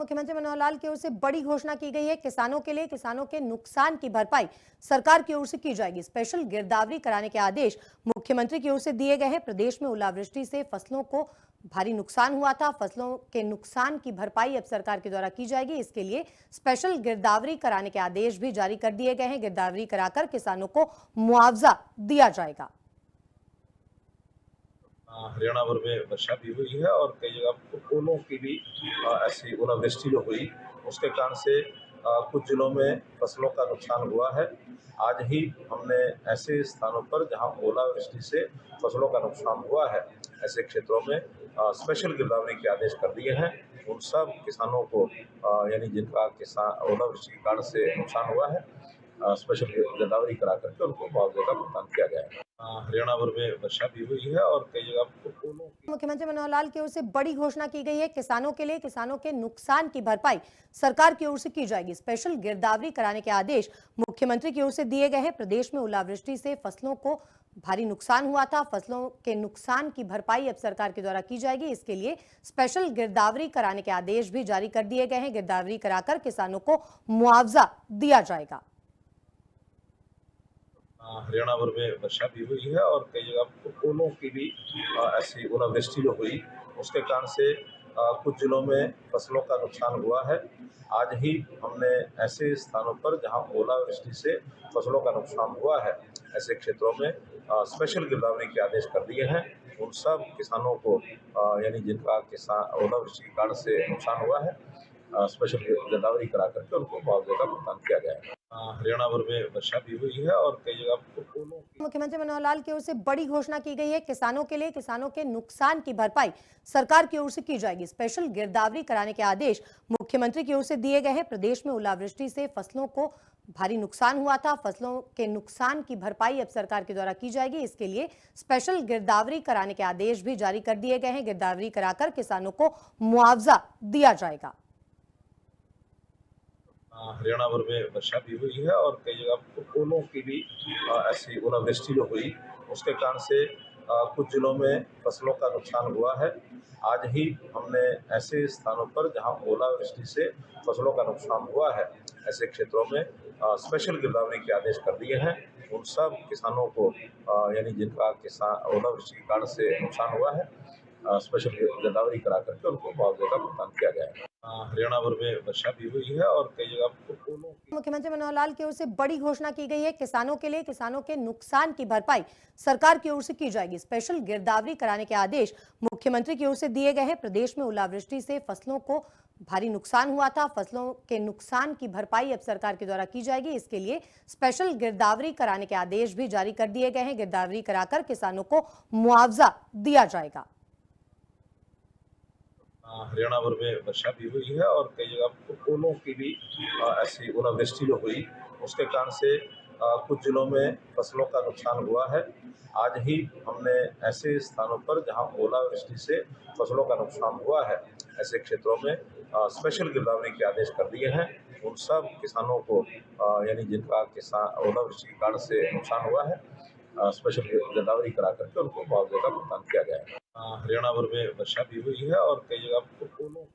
मुख्यमंत्री मनोहर लाल की ओर से बड़ी घोषणा की गई है। किसानों के लिए किसानों के नुकसान की भरपाई सरकार की ओर से की जाएगी। स्पेशल गिरदावरी कराने के आदेश मुख्यमंत्री की ओर से दिए गए हैं। प्रदेश में ओलावृष्टि से फसलों को भारी नुकसान हुआ था। फसलों के नुकसान की भरपाई अब सरकार के द्वारा की जाएगी। इसके लिए स्पेशल गिरदावरी कराने के आदेश भी जारी कर दिए गए हैं। गिरदावरी कराकर किसानों को मुआवजा दिया जाएगा। हरियाणा भर में वर्षा भी हुई है और कई जगह ओलों की भी ऐसी ओलावृष्टि जो हुई उसके कारण से कुछ जिलों में फसलों का नुकसान हुआ है। आज ही हमने ऐसे स्थानों पर जहां ओलावृष्टि से फसलों का नुकसान हुआ है, ऐसे क्षेत्रों में स्पेशल गिरदावरी के आदेश कर दिए हैं। उन सब किसानों को यानी जिनका किसान ओलावृष्टि के कारण से नुकसान हुआ है, स्पेशल गिरदावरी करा करके उनको मुआवजे का भुगतान किया जाएगा। हरियाणा भर में वर्षा भी हुई है और कई जगह ओलों की मुख्यमंत्री मनोहर लाल की ओर से बड़ी घोषणा की गई है। किसानों के लिए किसानों के नुकसान की भरपाई सरकार की ओर से की जाएगी। स्पेशल गिरदावरी कराने के आदेश मुख्यमंत्री की ओर से दिए गए हैं। प्रदेश में ओलावृष्टि से फसलों को भारी नुकसान हुआ था। फसलों के नुकसान की भरपाई अब सरकार के द्वारा की जाएगी। इसके लिए स्पेशल गिरदावरी कराने के आदेश भी जारी कर दिए गए हैं। गिरदावरी कराकर किसानों को मुआवजा दिया जाएगा। हरियाणा भर में वर्षा भी हुई है और कई जगह ओलों की भी ऐसी ओलावृष्टि जो हुई उसके कारण से कुछ जिलों में फसलों का नुकसान हुआ है। आज ही हमने ऐसे स्थानों पर जहां ओलावृष्टि से फसलों का नुकसान हुआ है, ऐसे क्षेत्रों में स्पेशल गिरदावरी के आदेश कर दिए हैं। उन सब किसानों को यानी जिनका किसान ओलावृष्टि के कारण से नुकसान हुआ है, स्पेशल गिरदावरी करा करके उनको मुआवजे का भुगतान किया जाएगा। हरियाणा भर में वर्षा भी हुई है और कई जगह ओलों की मुख्यमंत्री मनोहर लाल की ओर से बड़ी घोषणा की गई है। किसानों के लिए किसानों के नुकसान की भरपाई सरकार की ओर से की जाएगी। स्पेशल गिरदावरी कराने के आदेश मुख्यमंत्री की ओर से दिए गए हैं। प्रदेश में ओलावृष्टि से फसलों को भारी नुकसान हुआ था। फसलों के नुकसान की भरपाई अब सरकार के द्वारा की जाएगी। इसके लिए स्पेशल गिरदावरी कराने के आदेश भी जारी कर दिए गए हैं। गिरदावरी कराकर किसानों को मुआवजा दिया जाएगा। हरियाणा भर में वर्षा भी हुई है और कई जगह ओलों की भी ऐसी ओलावृष्टि जो हुई उसके कारण से कुछ जिलों में फसलों का नुकसान हुआ है। आज ही हमने ऐसे स्थानों पर जहां ओलावृष्टि से फसलों का नुकसान हुआ है, ऐसे क्षेत्रों में स्पेशल गिरदावरी के आदेश कर दिए हैं। उन सब किसानों को यानी जिनका किसान ओलावृष्टि के कारण से नुकसान हुआ है, स्पेशल गिरदावरी करा करके उनको मुआवजे का भुगतान किया जाएगा। हरियाणा भर में वर्षा भी हुई है और कई जगह ओलों की मुख्यमंत्री मनोहर लाल की ओर से बड़ी घोषणा की गई है। किसानों के लिए किसानों के नुकसान की भरपाई सरकार की ओर से की जाएगी। स्पेशल गिरदावरी कराने के आदेश मुख्यमंत्री की ओर से दिए गए हैं। प्रदेश में ओलावृष्टि से फसलों को भारी नुकसान हुआ था। फसलों के नुकसान की भरपाई अब सरकार के द्वारा की जाएगी। इसके लिए स्पेशल गिरदावरी कराने के आदेश भी जारी कर दिए गए हैं। गिरदावरी कराकर किसानों को मुआवजा दिया जाएगा। हरियाणा भर में वर्षा भी हुई है और कई जगह ओलों की भी ऐसी ओलावृष्टि जो हुई उसके कारण से कुछ जिलों में फसलों का नुकसान हुआ है। आज ही हमने ऐसे स्थानों पर जहां ओलावृष्टि से फसलों का नुकसान हुआ है, ऐसे क्षेत्रों में स्पेशल गिरदावरी के आदेश कर दिए हैं। उन सब किसानों को यानी जिनका किसान ओलावृष्टि के कारण से नुकसान हुआ है, स्पेशल गिरदावरी करा करके उनको मुआवजे का भुगतान किया जाएगा। हरियाणा भर में वर्षा भी हुई है और कई जगह ओलों की